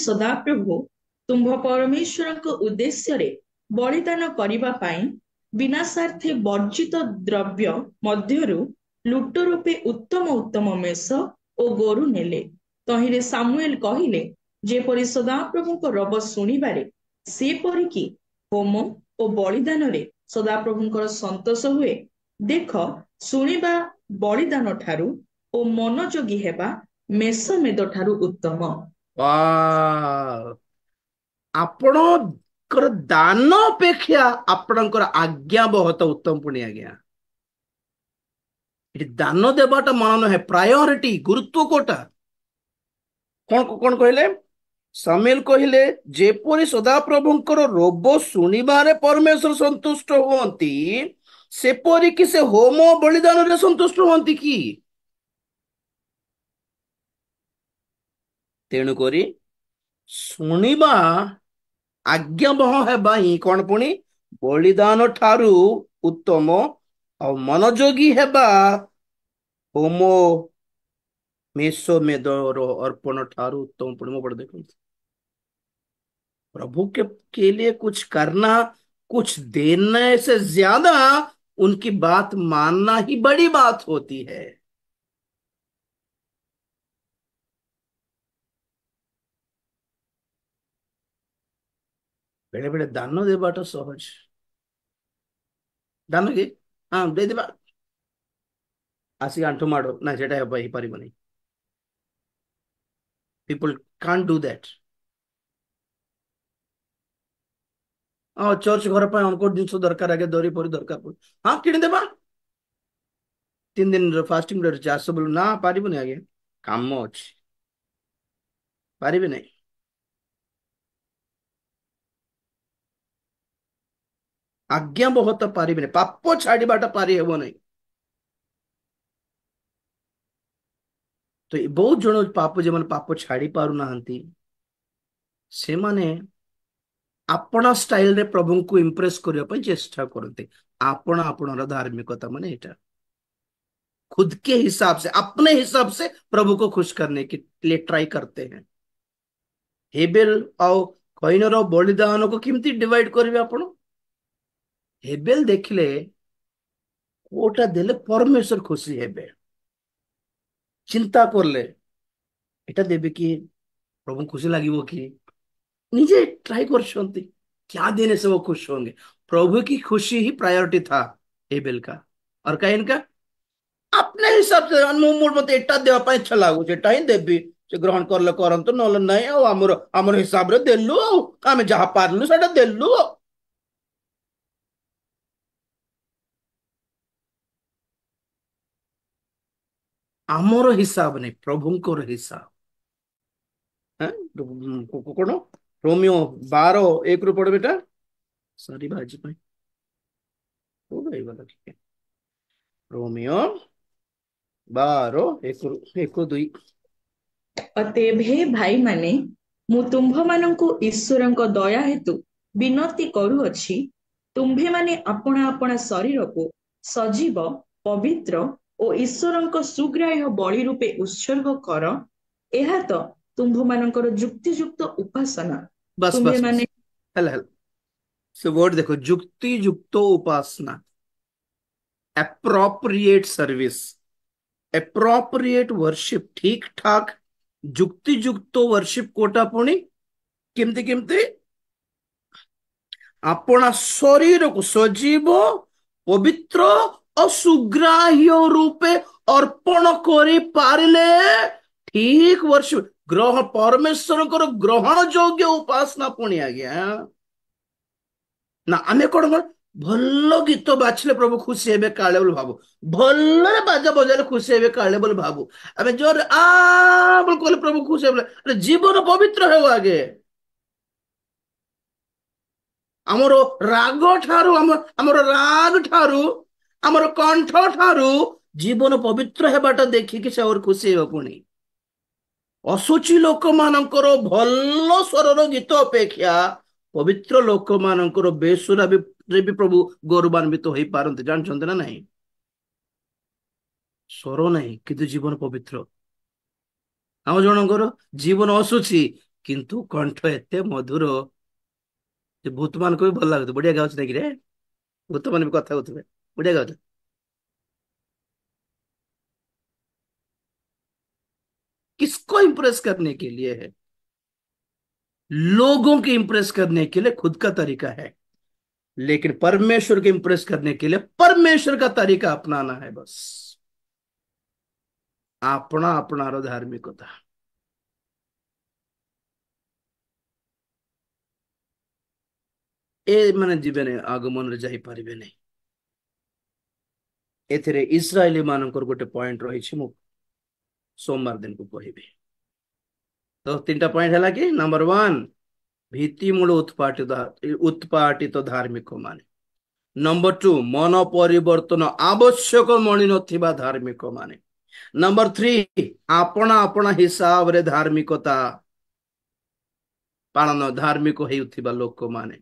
ସଦାପ୍ରଭୁ ତୁମ୍ଭ ପରମେଶ୍ୱରଙ୍କ ଉଦ୍ଦେଶ୍ୟରେ ବଳିଦାନ କରିବା ପାଇଁ ବିନା ସ୍ୱାର୍ଥେ ବର୍ଜିତ ଦ୍ରବ୍ୟ ମଧ୍ୟରୁ ଲୁଟ ରୂପେ ଉତ୍ତମ ଉତ୍ତମ ମେଷ ଓ ଗୋରୁ ନେଲେ। ତହିଁରେ ସାମୁଏଲ କହିଲେ, ଯେପରି ସଦାପ୍ରଭୁଙ୍କ ରବ ଶୁଣିବାରେ ସେପରିକି ହୋମ ଓ ବଳିଦାନରେ ସଦାପ୍ରଭୁଙ୍କର ସନ୍ତୋଷ ହୁଏ। ଦେଖ, ଶୁଣିବା ବଳିଦାନ ଠାରୁ ଓ ମନୋଯୋଗୀ ହେବା ମେଷମେଦ ଠାରୁ ଉତ୍ତମ। ୱାଓ! ଆପଣଙ୍କର ଦାନ ଅପେକ୍ଷା ଆପଣଙ୍କର ଆଜ୍ଞା ବହୁତ ଉତ୍ତମ ପୁଣି ଆଜ୍ଞା। ଏଠି ଦାନ ଦେବାଟା ମାନ ନୁହେଁ, ପ୍ରାୟୋରିଟି ଗୁରୁତ୍ୱ କୋଟା। କଣ କହିଲେ? ସାମୁଏଲ କହିଲେ, ଯେପରି ସଦାପ୍ରଭୁଙ୍କର ରୋବ ଶୁଣିବାରେ ପରମେଶ୍ୱର ସନ୍ତୁଷ୍ଟ ହୁଅନ୍ତି, ସେପରିକି ସେ ହୋମ ବଳିଦାନରେ ସନ୍ତୁଷ୍ଟ ହୁଅନ୍ତି କି? ତେଣୁକରି ଶୁଣିବା ଆଜ୍ଞାବହ ହେବା ହିଁ କଣ ପୁଣି ବଳିଦାନ ଠାରୁ ଉତ୍ତମ, ଆଉ ମନୋଯୋଗୀ ହେବା ହୋମ मेषो मेदर अर्पण ठारू उत्तम पुण्य में पढ़ देखो। प्रभु के लिए कुछ करना, कुछ देने से ज्यादा उनकी बात मानना ही बड़ी बात होती है। बेड़े बेड़े दान देवाटा सहज, दान कि हाँ दे देवा आसिक आंठु माड़ ना सेटा हे पारिबनी। People can't do that. हाँ चर्च घर पर हमको जिन दरकार आगे दरी परी दरकार पड़ हाँ किणी देबा 3 दिन फास्टिंग रही आस बोल ना पारिबनी आगे काम अच्छी पारिबे नहीं। आज्ञा बहुत पारिबे नहीं, पाप छाड़ाटा पारि हेब नहीं। तो बहुत जन पाप जो पाप छाड़ी पार ना से माने अपना स्टाइल रे प्रभु को इम्प्रेस करने चेष्टा करते। आपण आपण धार्मिकता माने एटा खुद के हिसाब से अपने हिसाब से प्रभु को खुश करने के लिए ट्राई करते हैं। हेबेल और कईनर बलिदान को किमती डिवाइड करेंगे आपण? हेबेल देखले कोटा देले परमेश्वर खुशी हेबे, चिंता करले एटा देबे कि प्रभु खुशी लगे कि निजे ट्राई कर क्या देने से वो खुश होंगे। प्रभु की खुशी ही प्रायोरिटी था हेबेल का। और काइन का अपने हिसाब से मत एटा देवा इच्छा लगुच एटा ही देवी से ग्रहण करले करंतु नले नहीं आमर आमर हिसाब रे देलु आमे जहा पारलु सेटा देलु। आमर हिसाब नहीं प्रभुंकर हिसाब। हैं कौन रोमियो 12:1 रु पढ़ बेटा सरी बाजी पे हो गई वाला ठीक है। रोमियो 12:1-2। ଅତେବ ହେ ଭାଇମାନେ, ମୁଁ ତୁମ୍ଭମାନଙ୍କୁ ଈଶ୍ୱରଙ୍କ ଦୟା ହେତୁ ବିନତି କରୁଅଛି, ତୁମ୍ଭେମାନେ ଆପଣା ଆପଣା ଶରୀରକୁ ସଜୀବ, ପବିତ୍ର ଓ ଈଶ୍ୱରଙ୍କ ସୁଗ୍ରାହ୍ୟ ବଳି ରୂପେ ଉତ୍ସର୍ଗ କର। ଏହା ତ ତୁମ୍ଭମାନଙ୍କର ଯୁକ୍ତିଯୁକ୍ତ ଉପାସନା। बस बस ତୁମ୍ଭେମାନେ बस हेल हेल से वर्ड देखो जुक्ति युक्तो उपासना, एप्रोप्रिएट सर्विस, एप्रोप्रिएट वर्शिप, ठीक ठाक जुक्ति युक्तो वर्शिप कोटा पुणी केमती केमती अपना शरीर को सजीव, पवित्र और सुग्राह्य रूपे अर्पण करि पारिले ठीक वर्शिप ग्रहण परमेश्वर ग्रहण योग्य उपासना पुणी आज्ञा ना। आम कौन कौन भल गीत बाछले प्रभु खुशी हे काले बोल भावु, भल बाजा बजाले खुशी हे काले बोल भावु, आम जोर आ बोल कहले प्रभु खुशी हे अरे जीवन पवित्र हो आगे। आमर राग ठारू आमर राग ठारू आमर कंठ ठारू जीवन पवित्र हेबाटा देखिकी से और खुशी हो पुणी। असुची लोक मानकर भल स्वरर गीत अपेक्षा पवित्र लोक मानकर बेसुरा भी प्रभु गौरवान्वित हो पारते जानते ना नहीं। स्वर नहीं किंतु जीवन पवित्र। आम जनकर जीवन असुची କିନ୍ତୁ କଣ୍ଠ ଏତେ ମଧୁର ଯେ ଭୂତ ମାନଙ୍କୁ ବି ଭଲ ଲାଗୁଛି। ବଢିଆ ଗାଉଛି ନାଇଁ କିରେ? ଭୂତ ମାନେ ବି କଥା ହଉଥିବେ, ବଢିଆ ଗାଉଛି। किसको इंप्रेस करने के लिए है? लोगों को इंप्रेस करने के लिए खुद का तरीका है, लेकिन परमेश्वर को इंप्रेस करने के लिए परमेश्वर का तरीका अपनाना है बस। अपना अपनार धार्मिकता ए माने जीवन आगमन रे जाई परिबे नहीं। एथिरे इस्राएली मानकर गोटे पॉइंट रही मु सोमवार दिन को कहबी। तो तीन टा पॉइंट है कि नंबर वन, भीतिमूल उत्पाटित धार्मिक माने। नंबर टू, मन परिवर्तन आवश्यक मणि नथिबा धार्मिक माने। नंबर थ्री, अपना अपना हिसाब रे धार्मिकता पालन धार्मिक हेउथिबा लोक माने।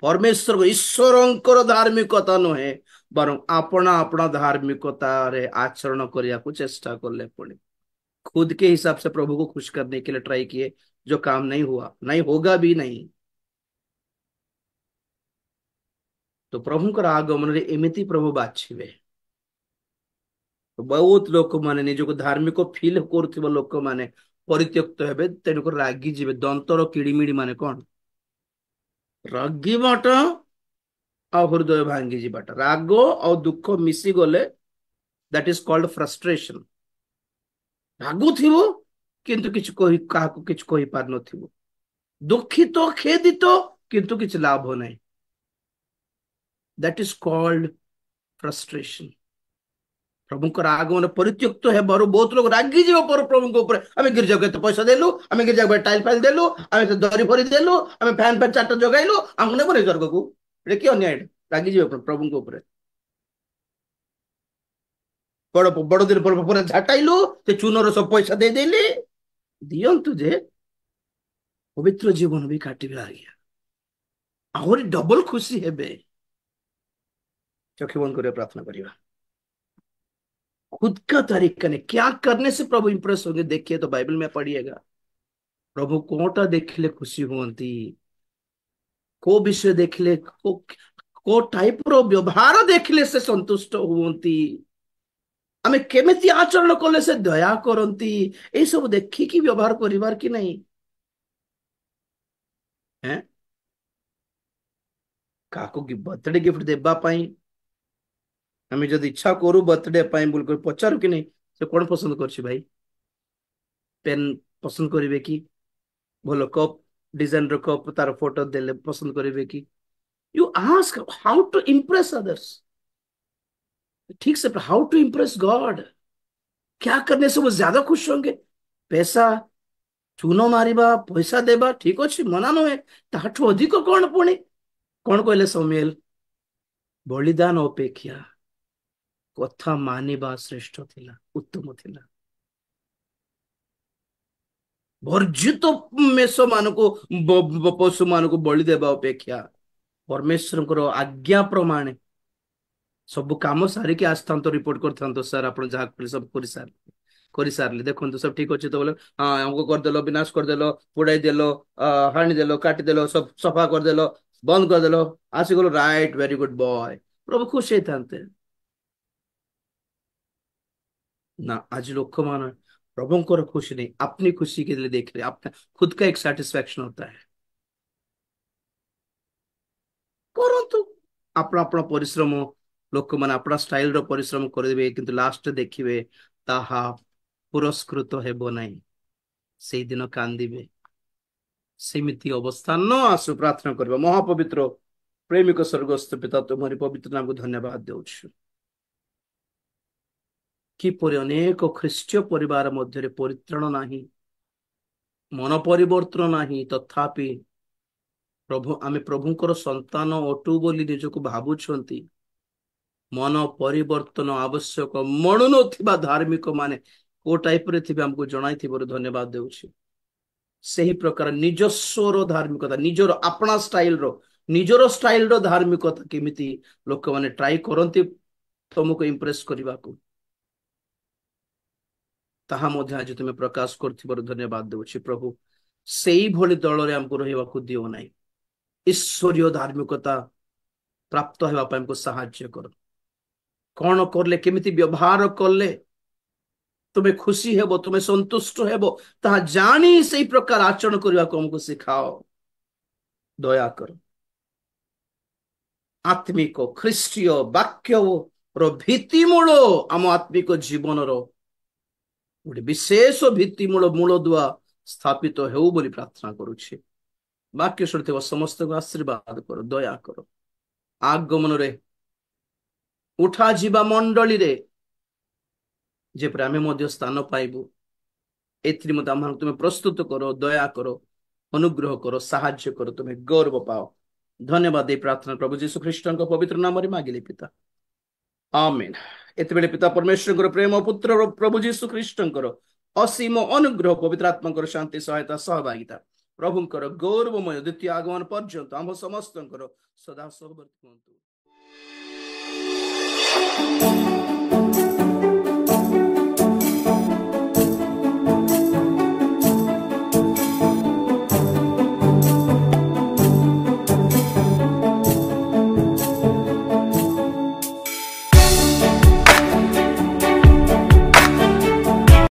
परमेश्वर को ईश्वरंकर धार्मिकता नुहे बरं अपना अपना धार्मिकता रे आचरण करिया को चेष्टा करले पड़े। खुद के हिसाब से प्रभु को खुश करने के लिए ट्राई किए, जो काम नहीं हुआ, नहीं होगा भी नहीं। तो प्रभुଙ୍କର आगमन रे एमिति प्रभु बाछिबे। तो बहुत लोक माने निजको धार्मिक फील करुथिबा लोक माने परित्यक्त हेबे, तेनुको रागी जिबे। दंतर किड़िमिड़ी माने कोन? रागी बाट और हृदय भांगी जीवाटा। राग और दुख मिसी गले दैट इज कॉल्ड फ्रस्ट्रेशन। रागु थिबो किंतु किछ कहि काहाको किछ कहि पार नथिबो, दुखित खेदित किंतु किछ लाभ नहीं, दैट इज कॉल्ड फ्रस्ट्रेशन। प्रभुଙ୍କର आगमन परित्यक्त है बारो बहुत लोग रागी जीव पर प्रभु ऊपर। आम गिरजा को पैसा देलु, आम गिरजा को टाइल फाइल देलु, आम दरी भरी देलु, आम फैन फैन चार्ट जगाइलु, आमको नहीं स्वर्ग को। ये कि अन्याय? रागी जीव प्रभु ऊपर। बड़ बड़ दिन पर झाटाइलु, से चूनर सब पैसा दे देली। दियंतु जे पवित्र जीवन भी काटिबे आज्ञा, आहरी डबल खुशी हेबे। चक्षु बंद कर प्रार्थना करिबा। खुद का तरीका ने क्या करने से प्रभु इंप्रेस होंगे? देखिए तो बाइबल में पढ़िएगा, प्रभु कोटा देखले खुशी हुअंती, को विषय देखले को टाइप रो व्यवहार देखले से संतुष्ट हुअंती, आमे केमिति आचरण कले से दया करंती। ए सब देखि कि व्यवहार करिवार कि नहीं हैं? काको कि बर्थडे गिफ्ट देबा पाई आमे जदि इच्छा करू बर्थडे पाई बोल कर पचारू कि नहीं से कोन पसंद करछि भाई? पेन पसंद करिवे कि भलो कप डिजाइन रो कप तार फोटो देले पसंद करिवे कि? You ask how to impress others. ठीक से हाउ टू इंप्रेस गॉड, क्या करने से वो ज्यादा खुश होंगे? पैसा चूनो मारिबा पैसा देबा ठीक अच्छे मना नुहे, ताठू अधिक कौन पुणी? कौन कहले समुएल? बलिदान अपेक्षा कथा मानिबा श्रेष्ठ थिला, उत्तम थिला। वर्जित मेष मानको पशु मानको बलि देबा अपेक्षा परमेश्वर आज्ञा प्रमाण सब काम सारिकी आसता रिपोर्ट करता सर आप जहाँ सब कर सारे देखो सब ठीक अच्छे तो बोले हाँ हमको करदेल विनाश करदेल पोड़ाई देल हाणीदेल काटिदेल सब सफा करदेल बंद करदेल आसीगल राइट वेरी गुड बॉय प्रभु खुश होते ना। आज लोक मान प्रभु को खुशी नहीं, अपनी खुशी के लिए देख रहे, अपना खुद का एक सेटिस्फेक्शन होता है। करंतु अपना अपना परिश्रम लोक मान अपना स्टाइल रो परिश्रम करदेबे किंतु लास्ट देखिबे ताहा पुरस्कृत हेबो नहीं, से दिन कांदिबे। सेमिति अवस्था न आसु प्रार्थना करबा। महापवित्र प्रेमिक स्वर्गस्थ पिता तुम्हारी पवित्र नाम को धन्यवाद देउछु किपरि अनेक ख्रीष्टीय परिवार मध्य परित्राण नाही, मन परिवर्तन नाही, तथापि प्रभु आमे प्रभुंकर संतान अटु बोली निजको भावुछंती। मन परिवर्तन आवश्यक मणु नथिबा धार्मिक माने को टाइप रे थिबे हमको जणाई थिबो धन्यवाद देउछि। सही प्रकार निजस्वर धार्मिकता निजर अपना स्टाइल रो धार्मिकता केमिति लोक माने ट्राई करंती तुमको इंप्रेस करबा को, ताहा मध्य आज तुम प्रकाश करथिबार धन्यवाद देउछि प्रभु। सेई भली दल आमको रहिबाकू दियो नाही। ईश्वरीय धार्मिकता प्राप्त हेबा पय हमको सहाय्य कर। कौन करले केमिति व्यवहार करले तुम्हें खुशी हेबो, तुम्हें संतुष्ट हेबो, ताहा जानी सेई प्रकार आचरण करबा को हमको सिखाओ। दया कर। आत्मिक ख्रीष्टीय वाक्य रो भित्तिमूल आम आत्मिक जीवन रो गोटे विशेष भित्तिमूल मूलदुआ स्थापित हेउ बोली प्रार्थना करुछि। वाक्य शुणुथिबा समस्त को आशीर्वाद कर, दया कर। आगमन रे उठा जीवा मंडली रे जेपरि आमे मध्य स्थान पाइबु एथि मत आम तुम्हें प्रस्तुत करो, दया करो, अनुग्रह करो, साहाय्य करो, तुम्हें गौरव पाओ। धन्यवाद दे प्रार्थना प्रभु जीशु ख्रीष्ट पवित्र नाम रे मागिले पिता, आमेन। एते बेले पिता परमेश्वर प्रेम पुत्र प्रभु जीशु ख्रीष्ट असीम अनुग्रह पवित्र आत्मा शांति सहायता सहभागिता प्रभुंकर गौरवमय द्वितीय आगमन पर्यंत आम समस्त सदा सहवर्ती।